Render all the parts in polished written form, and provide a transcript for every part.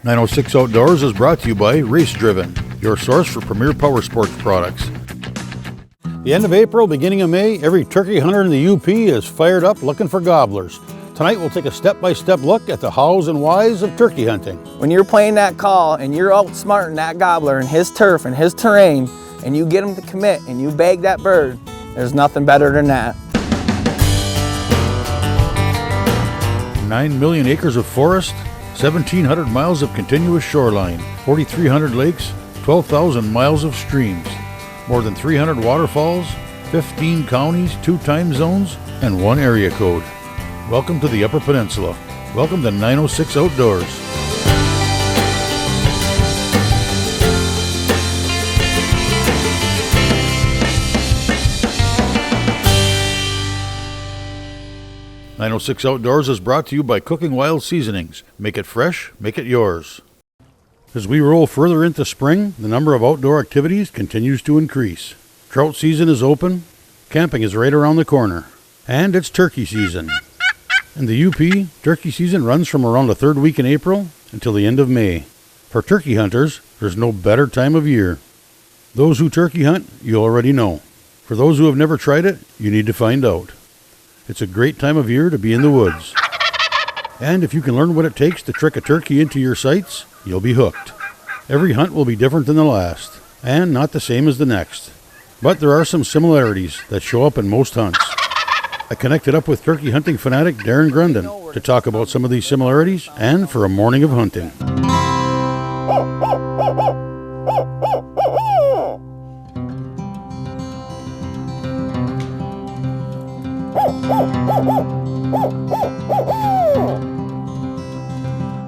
906 Outdoors is brought to you by Race Driven, your source for premier power sports products. The end of April, beginning of May, every turkey hunter in the UP is fired up looking for gobblers. Tonight we'll take a step-by-step look at the hows and whys of turkey hunting. When you're playing that call and you're outsmarting that gobbler in his turf and his terrain, and you get him to commit and you bag that bird, there's nothing better than that. 9 million acres of forest, 1,700 miles of continuous shoreline, 4,300 lakes, 12,000 miles of streams, more than 300 waterfalls, 15 counties, 2 time zones, and 1 area code. Welcome to the Upper Peninsula. Welcome to 906 Outdoors. "906 Outdoors" is brought to you by Cooking Wild Seasonings. Make it fresh, make it yours. As we roll further into spring, the number of outdoor activities continues to increase. Trout season is open, camping is right around the corner, and it's turkey season. In the UP, turkey season runs from around the 3rd week in April until the end of May. For turkey hunters, there's no better time of year. Those who turkey hunt, you already know. For those who have never tried it, you need to find out. It's a great time of year to be in the woods. And if you can learn what it takes to trick a turkey into your sights, you'll be hooked. Every hunt will be different than the last, and not the same as the next. But there are some similarities that show up in most hunts. I connected up with turkey hunting fanatic Darren Grundon to talk about some of these similarities and for a morning of hunting.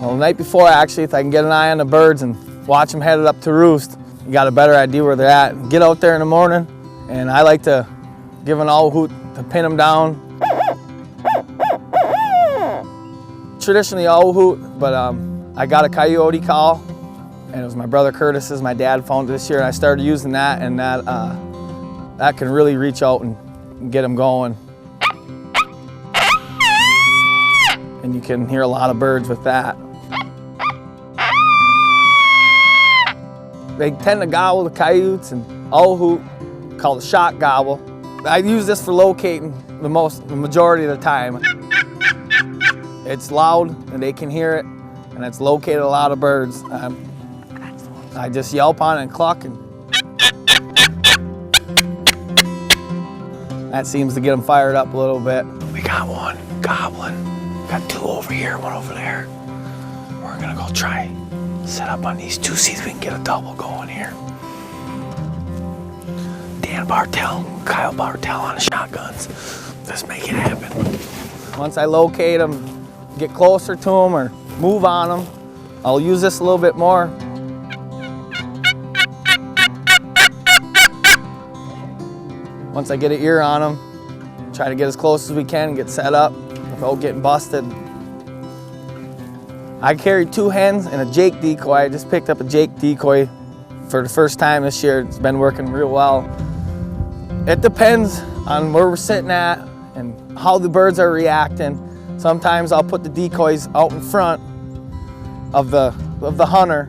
Well, the night before, actually, if I can get an eye on the birds and watch them headed up to roost, you got a better idea where they're at. Get out there in the morning, and I like to give an owl hoot to pin them down. Traditionally owl hoot, but I got a coyote call, and it was my brother Curtis's. My dad found it this year, and I started using that, and that can really reach out and get them going. And you can hear a lot of birds with that. They tend to gobble the coyotes and owl hoot, called a shot gobble. I use this for locating the majority of the time. It's loud and they can hear it, and it's located a lot of birds. I just yelp on it and cluck, and that seems to get them fired up a little bit. We got one gobbling. Got 2 over here, 1 over there. We're gonna go try set up on these 2, see if we can get a double going here. Dan Bartel, Kyle Bartel on the shotguns. Let's make it happen. Once I locate them, get closer to them or move on them, I'll use this a little bit more. Once I get an ear on them, try to get as close as we can and get set up without getting busted. I carry 2 hens and a Jake decoy. I just picked up a Jake decoy for the first time this year. It's been working real well. It depends on where we're sitting at and how the birds are reacting. Sometimes I'll put the decoys out in front of the hunter,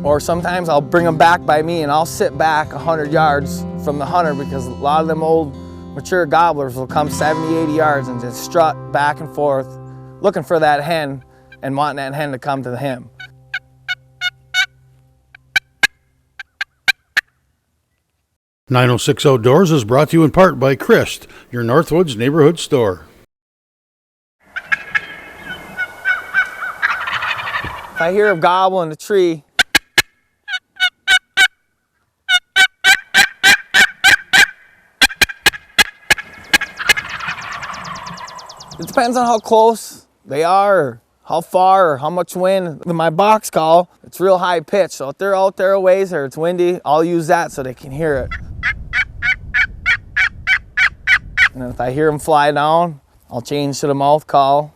or sometimes I'll bring them back by me and I'll sit back 100 yards from the hunter, because a lot of them old mature gobblers will come 70, 80 yards and just strut back and forth looking for that hen and wanting that hen to come to him. "906 Outdoors" is brought to you in part by Christ, your Northwoods neighborhood store. If I hear a gobble in the tree, it depends on how close they are, or how far, or how much wind. In my box call, it's real high pitch, so if they're out there a ways or it's windy, I'll use that so they can hear it. And if I hear them fly down, I'll change to the mouth call.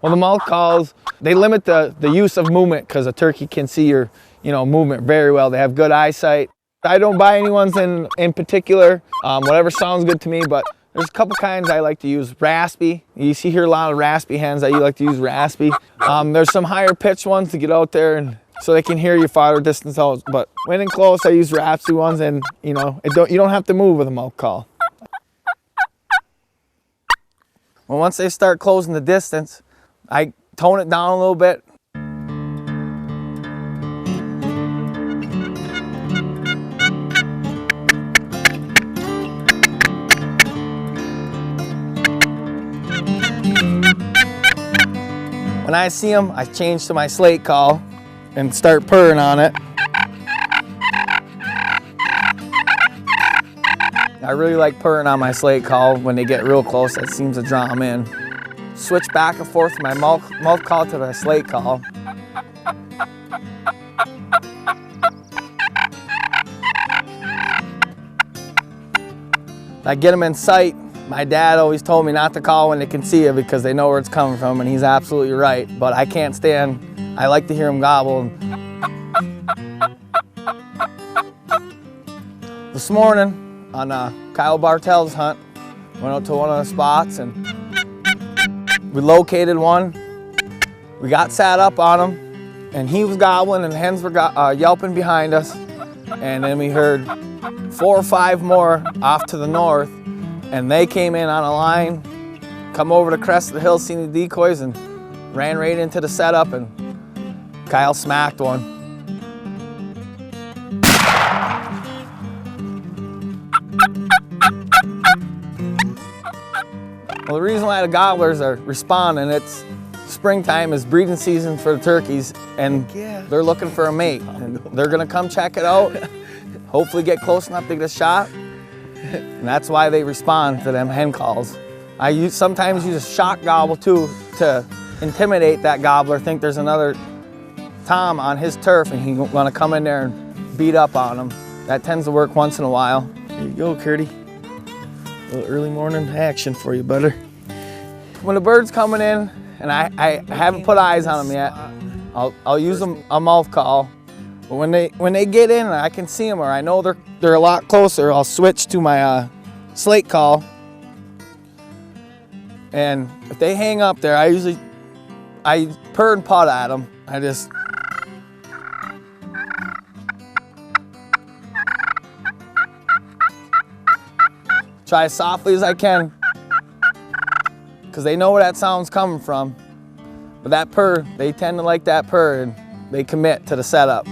Well, the mouth calls, they limit the use of movement, because a turkey can see your movement very well. They have good eyesight. I don't buy any ones in particular, whatever sounds good to me, but there's a couple kinds I like to use. Raspy, you see here a lot of raspy hens that you like to use raspy. There's some higher pitched ones to get out there and so they can hear you farther distance out, but when in close I use raspy ones, and you know, you don't have to move with a mouth call. Well, once they start closing the distance, I tone it down a little bit. When I see them, I change to my slate call and start purring on it. I really like purring on my slate call when they get real close. That seems to draw them in. Switch back and forth from my mouth call to the slate call. I get them in sight. My dad always told me not to call when they can see you because they know where it's coming from, and he's absolutely right. But I can't stand, I like to hear them gobble. This morning on Kyle Bartel's hunt, went out to one of the spots and we located one. We got sat up on him and he was gobbling and hens were yelping behind us. And then we heard 4 or 5 more off to the north, and they came in on a line, come over the crest of the hill, seen the decoys, and ran right into the setup, and Kyle smacked one. Well, the reason why the gobblers are responding, it's springtime, is breeding season for the turkeys, and they're looking for a mate. And they're gonna come check it out, hopefully get close enough to get a shot, and that's why they respond to them hen calls. I sometimes use a shock gobble too to intimidate that gobbler, think there's another Tom on his turf and he's gonna come in there and beat up on him. That tends to work once in a while. Here you go, Curdy. A little early morning action for you, butter. When the bird's coming in, and I haven't put eyes on them yet, I'll use a mouth call. But when they get in and I can see them, or I know they're a lot closer, I'll switch to my slate call. And if they hang up there, I purr and putt at them. I just try as softly as I can, because they know where that sound's coming from. But that purr, they tend to like that purr, and they commit to the setup.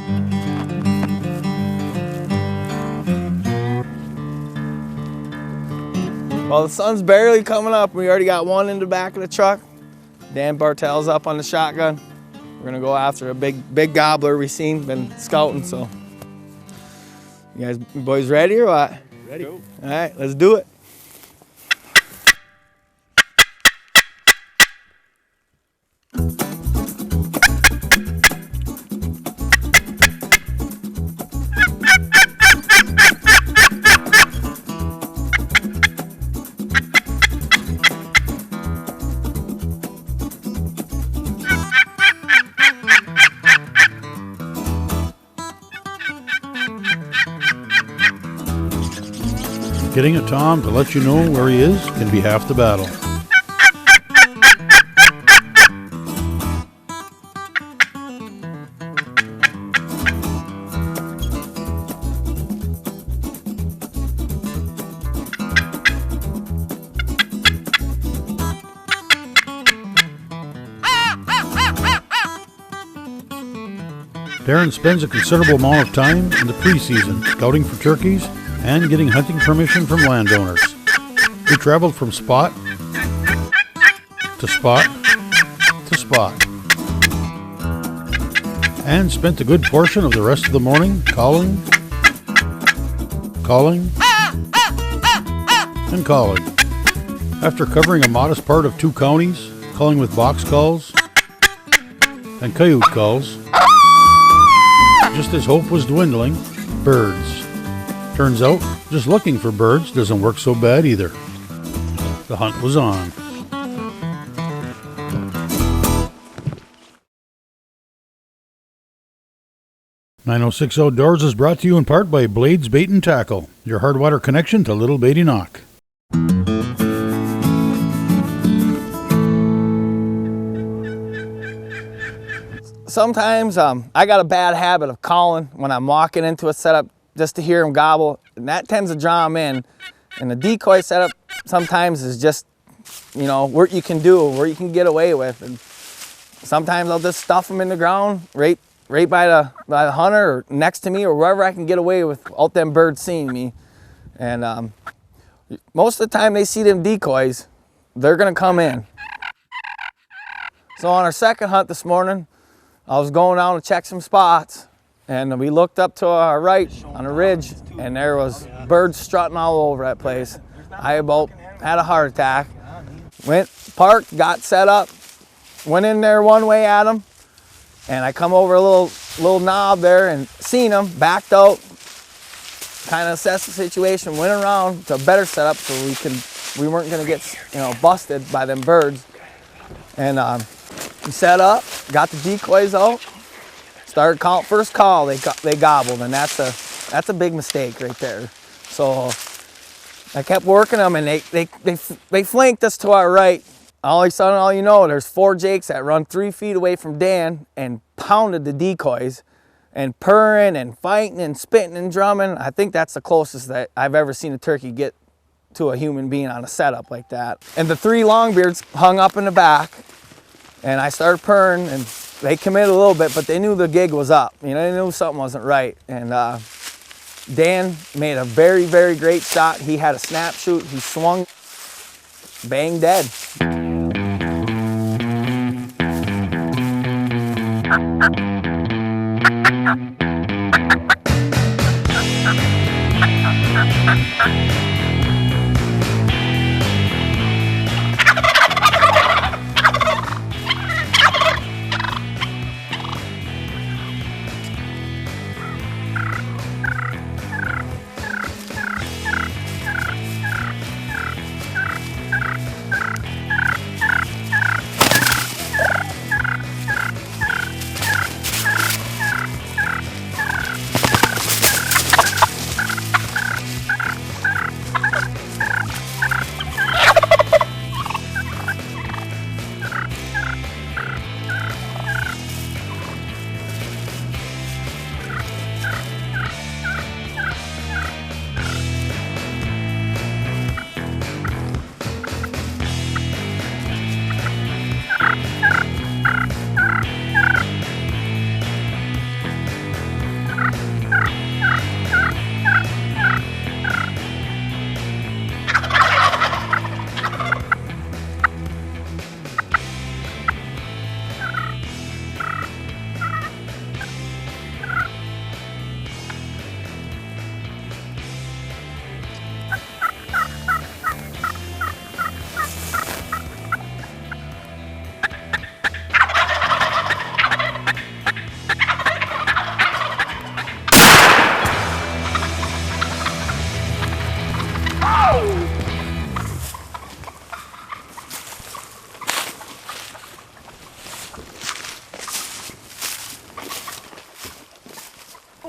Well, the sun's barely coming up. We already got one in the back of the truck. Dan Bartel's up on the shotgun. We're gonna go after a big gobbler we seen, been scouting, so. You boys ready or what? Ready. All right, let's do it. Getting a tom to let you know where he is can be half the battle. Darren spends a considerable amount of time in the preseason scouting for turkeys and getting hunting permission from landowners. We traveled from spot to spot to spot and spent a good portion of the rest of the morning calling, and calling. After covering a modest part of 2 counties, calling with box calls and coyote calls, just as hope was dwindling, birds. Turns out, just looking for birds doesn't work so bad either. The hunt was on. 906 Outdoors is brought to you in part by Blades Bait and Tackle, your hard water connection to Little Beatty Knock. Sometimes I got a bad habit of calling when I'm walking into a setup just to hear them gobble, and that tends to draw them in. And the decoy setup sometimes is just, you know, what you can do, where you can get away with. And sometimes I'll just stuff them in the ground right by the hunter or next to me or wherever I can get away without them birds seeing me. And most of the time they see them decoys, they're gonna come in. So on our second hunt this morning, I was going down to check some spots, and we looked up to our right on a ridge, and there was birds strutting all over that place. I about had a heart attack. Went, parked, got set up, went in there one way at them, and I come over a little knob there and seen them, backed out, kind of assessed the situation, went around to a better setup so we weren't gonna get, you know, busted by them birds. And we set up, got the decoys out, started calling. First call, they gobbled, and that's a big mistake right there. So I kept working them, and they flanked us to our right. All of a sudden, all you know, there's 4 jakes that run 3 feet away from Dan and pounded the decoys, and purring and fighting and spitting and drumming. I think that's the closest that I've ever seen a turkey get to a human being on a setup like that. And the 3 longbeards hung up in the back, and I started purring, and they committed a little bit, but they knew the gig was up. You know, they knew something wasn't right. And Dan made a very, very great shot. He had a snap shoot. He swung, bang, dead.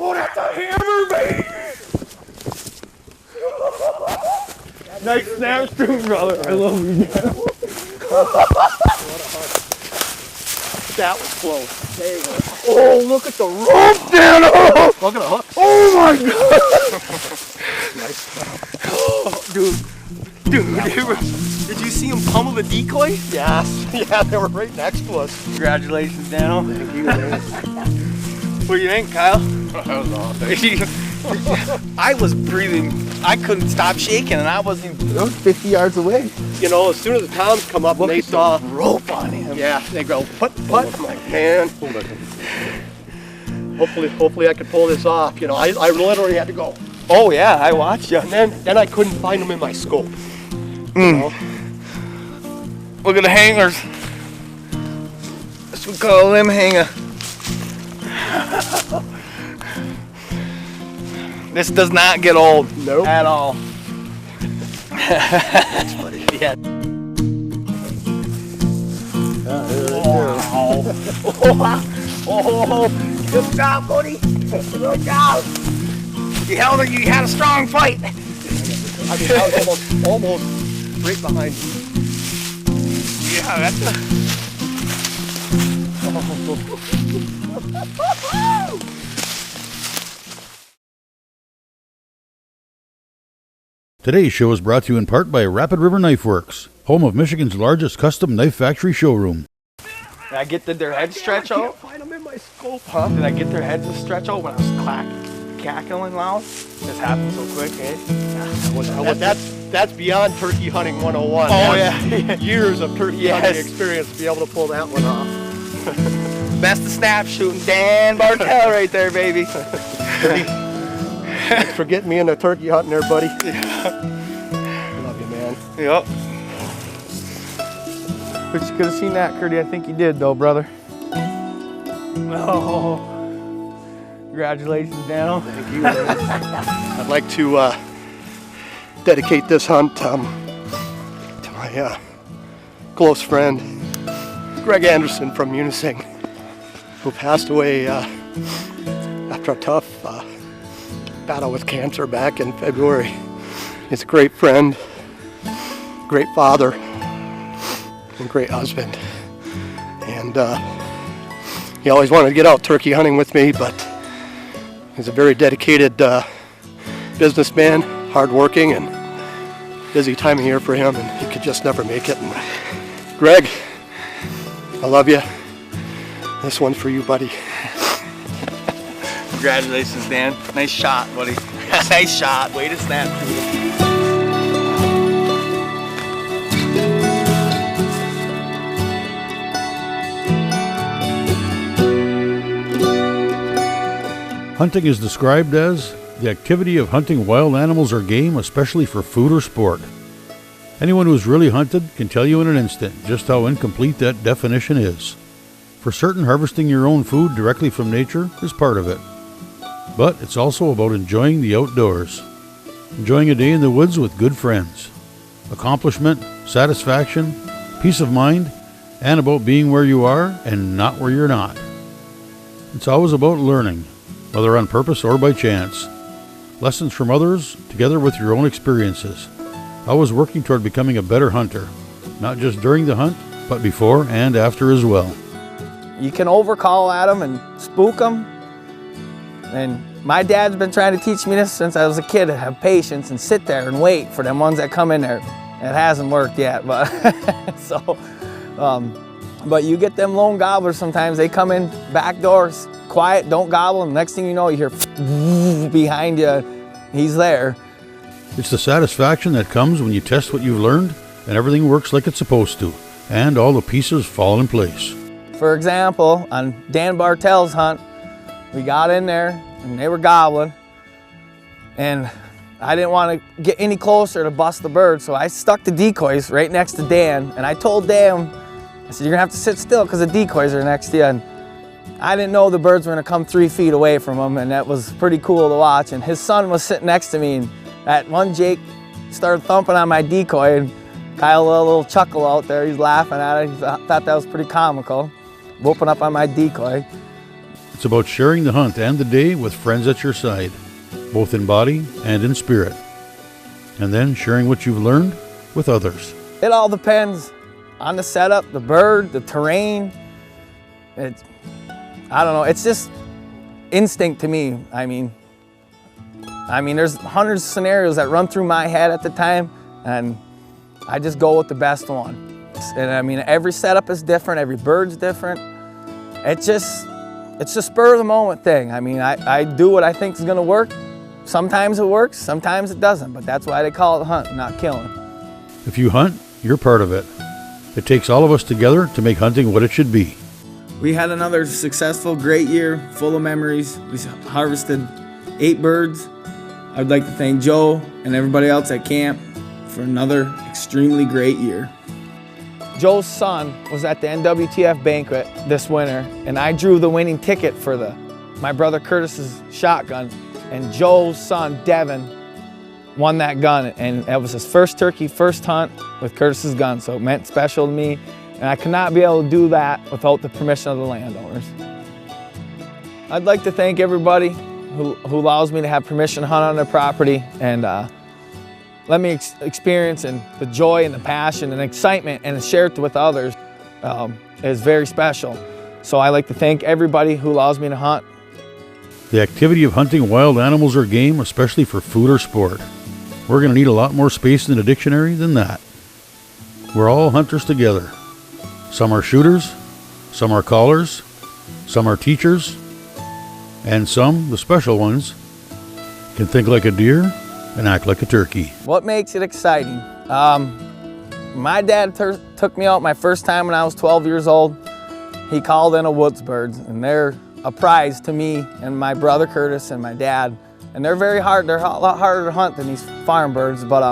Oh, that's a hammer, baby! Nice snap too, brother. I love you. That was close. There you go. Oh, look at the rope, Dano! Look at the hook. Oh my god! Nice. Oh, dude, did you see him pummel the decoy? Yes. Yeah, they were right next to us. Congratulations, Dano. Thank you, man. What do you think, Kyle? That was awesome. I was breathing. I couldn't stop shaking, and I wasn't even 50 yards away. You know, as soon as the toms come up and they saw rope on him, yeah, they go put. I'm like, man, hopefully I could pull this off. You know, I literally had to go. Oh yeah, I watched you. And then I couldn't find him in my scope. You know? Look at the hangers. This we call a limb hanger. This does not get old. Nope. At all. That's funny. Yeah. Oh, Good job, buddy. Good job. You held it. You had a strong fight. I mean, I was almost right behind you. Yeah, that's a... Today's show is brought to you in part by Rapid River Knife Works, home of Michigan's largest custom knife factory showroom. Did I get their heads stretch out? Find them in my scope. Huh? Did I get their heads to stretch out when I was cackling loud? This happened so quick, eh? That's beyond turkey hunting 101. Oh, yeah. Years of turkey hunting experience to be able to pull that one off. Best of snap shooting, Dan Bartel right there, baby. Thanks for getting me into turkey hunting there, buddy. Love you, man. Yep. But you could have seen that, Curdy. I think you did, though, brother. Oh. Congratulations, Dano. Thank you. I'd like to dedicate this hunt to my close friend, Greg Anderson from Munising, who passed away after a tough battle with cancer back in February. He's a great friend, great father, and great husband. And he always wanted to get out turkey hunting with me, but he's a very dedicated businessman, hardworking, and busy time of year for him, and he could just never make it. And Greg, I love you. This one's for you, buddy. Congratulations, Dan. Nice shot, buddy. Nice shot. Way to snap. Hunting is described as the activity of hunting wild animals or game, especially for food or sport. Anyone who has really hunted can tell you in an instant just how incomplete that definition is. For certain, harvesting your own food directly from nature is part of it. But it's also about enjoying the outdoors. Enjoying a day in the woods with good friends. Accomplishment, satisfaction, peace of mind, and about being where you are and not where you're not. It's always about learning, whether on purpose or by chance. Lessons from others, together with your own experiences. Always working toward becoming a better hunter, not just during the hunt, but before and after as well. You can overcall at them and spook them. And my dad's been trying to teach me this since I was a kid, to have patience and sit there and wait for them ones that come in there. It hasn't worked yet, but but you get them lone gobblers sometimes. They come in back doors, quiet, don't gobble, and next thing you know, you hear behind you, he's there. It's the satisfaction that comes when you test what you've learned and everything works like it's supposed to, and all the pieces fall in place. For example, on Dan Bartel's hunt, we got in there and they were gobbling, and I didn't want to get any closer to bust the bird, so I stuck the decoys right next to Dan, and I told Dan, I said, you're gonna have to sit still because the decoys are next to you. And I didn't know the birds were gonna come 3 feet away from him, and that was pretty cool to watch. And his son was sitting next to me, and that one Jake started thumping on my decoy, and Kyle let a little chuckle out there. He's laughing at it. He thought that was pretty comical, whooping up on my decoy. It's about sharing the hunt and the day with friends at your side, both in body and in spirit. And then sharing what you've learned with others. It all depends on the setup, the bird, the terrain. I don't know, it's just instinct to me. I mean, there's hundreds of scenarios that run through my head at the time, and I just go with the best one. And I mean, every setup is different, every bird's different. It's a spur of the moment thing. I mean, I do what I think is gonna work. Sometimes it works, sometimes it doesn't, but that's why they call it hunt, not killing. If you hunt, you're part of it. It takes all of us together to make hunting what it should be. We had another successful, great year, full of memories. We harvested 8 birds. I'd like to thank Joe and everybody else at camp for another extremely great year. Joe's son was at the NWTF banquet this winter, and I drew the winning ticket for my brother Curtis's shotgun, and Joe's son, Devin, won that gun, and that was his first turkey, first hunt with Curtis's gun, so it meant special to me, and I could not be able to do that without the permission of the landowners. I'd like to thank everybody who allows me to have permission to hunt on their property and let me experience and the joy and the passion and excitement and share it with others is very special. So I like to thank everybody who allows me to hunt. The activity of hunting wild animals or game, especially for food or sport. We're going to need a lot more space in the dictionary than that. We're all hunters together. Some are shooters, some are callers, some are teachers, and some, the special ones, can think like a deer and act like a turkey. What makes it exciting? My dad took me out my first time when I was 12 years old. He called in a woods birds, and they're a prize to me and my brother Curtis and my dad. And they're very hard. They're a lot harder to hunt than these farm birds, but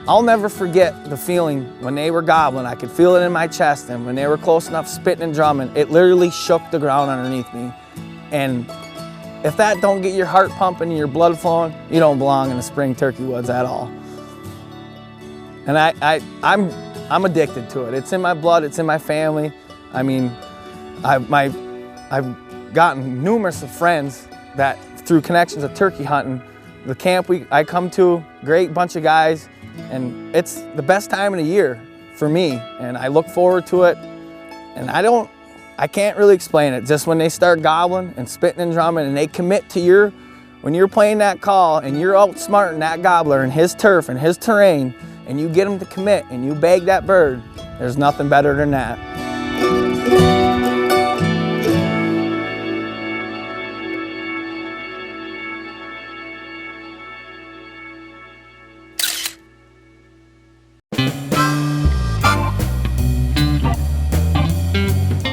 I'll never forget the feeling when they were gobbling. I could feel it in my chest, and when they were close enough spitting and drumming, it literally shook the ground underneath me. And if that don't get your heart pumping and your blood flowing, you don't belong in the spring turkey woods at all. And I'm addicted to it. It's in my blood, it's in my family. I mean, I've gotten numerous of friends that through connections of turkey hunting. The camp I come to, great bunch of guys, and it's the best time of the year for me, and I look forward to it. And I can't really explain it. Just when they start gobbling and spitting and drumming and they commit to when you're playing that call and you're outsmarting that gobbler in his turf and his terrain, and you get him to commit and you bag that bird, there's nothing better than that.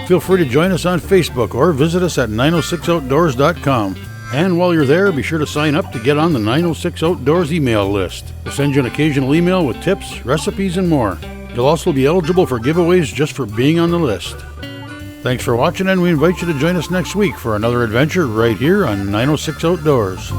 Feel free to join us on Facebook or visit us at 906outdoors.com. And while you're there, be sure to sign up to get on the 906 Outdoors email list. We'll send you an occasional email with tips, recipes, and more. You'll also be eligible for giveaways just for being on the list. Thanks for watching, and we invite you to join us next week for another adventure right here on 906 Outdoors.